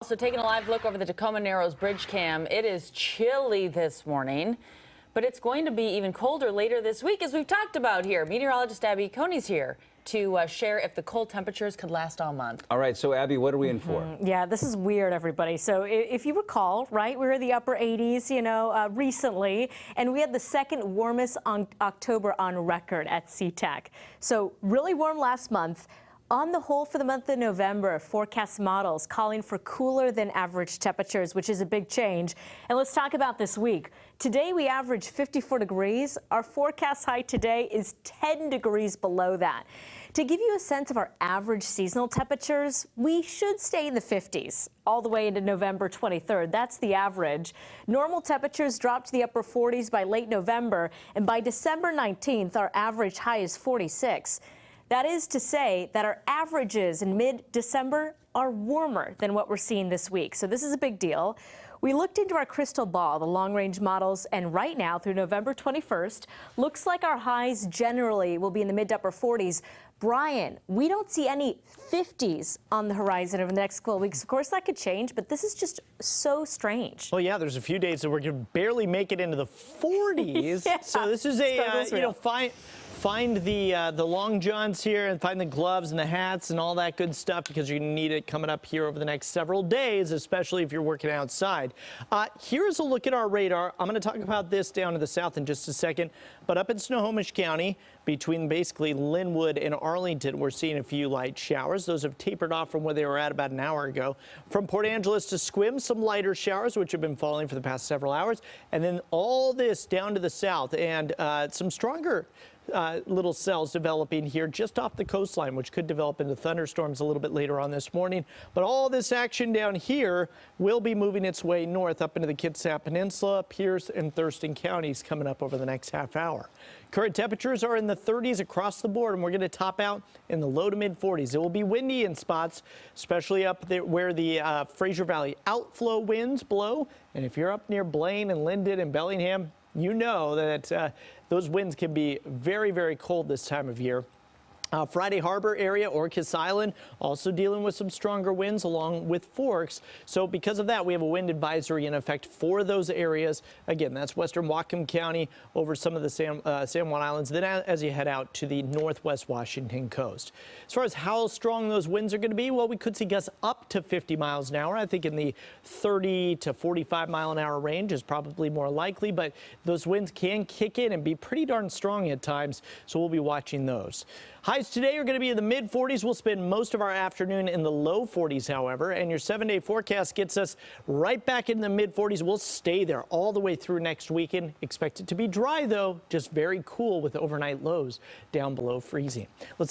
Also taking a live look over the Tacoma Narrows Bridge cam. It is chilly this morning, but it's going to be even colder later this week, as we've talked about here. Meteorologist Abby Coney's here to share if the cold temperatures could last all month. All right, so Abby, what are we in for? Yeah, this is weird, everybody. So if you recall, right, we were in the upper 80s, recently, and we had the second warmest on October on record at SeaTac. So really warm last month. On the whole, for the month of November, forecast models calling for cooler than average temperatures, which is a big change. And let's talk about this week. Today, we average 54 degrees. Our forecast high today is 10 degrees below that. To give you a sense of our average seasonal temperatures, we should stay in the 50s all the way into November 23rd. That's the average. Normal temperatures drop to the upper 40s by late November, and by December 19th, our average high is 46. That is to say that our averages in mid-December are warmer than what we're seeing this week. So this is a big deal. We looked into our crystal ball, the long-range models, and right now through November 21st, looks like our highs generally will be in the mid to upper 40s. Brian, we don't see any 50s on the horizon over the next couple of weeks. Of course, that could change, but this is just so strange. Well, yeah, there's a few days that we're going to barely make it into the 40s. Yeah, so this is find the long johns here and find the gloves and the hats and all that good stuff, because you're going to need it coming up here over the next several days, especially if you're working outside. Here's a look at our radar. I'm going to talk about this down to the south in just a second, but up in Snohomish County, between basically Linwood and Arlington, we're seeing a few light showers. Those have tapered off from where they were at about an hour ago. From Port Angeles to Sequim, some lighter showers, which have been falling for the past several hours. And then all this down to the south, and some stronger little cells developing here just off the coastline, which could develop into thunderstorms a little bit later on this morning. But all this action down here will be moving its way north up into the Kitsap Peninsula, Pierce, and Thurston counties coming up over the next half hour. Current temperatures are in the 30s across the board, and we're going to top out in the low to mid 40s. It will be windy in spots, especially up there where the Fraser Valley outflow winds blow. And if you're up near Blaine and Linden and Bellingham, you know that those winds can be very, very cold this time of year. Friday Harbor area, Orcas Island, also dealing with some stronger winds along with Forks. So because of that, we have a wind advisory in effect for those areas. Again, that's western Whatcom County over some of the San Juan Islands, then as you head out to the northwest Washington coast. As far as how strong those winds are going to be, well, we could see gusts up to 50 miles an hour. I think in the 30 to 45 mile an hour range is probably more likely, but those winds can kick in and be pretty darn strong at times, so we'll be watching those. Highs today are going to be in the mid 40s. We'll spend most of our afternoon in the low 40s, however, and your 7-day forecast gets us right back in the mid 40s. We'll stay there all the way through next weekend. Expect it to be dry, though, just very cool with overnight lows down below freezing. Let's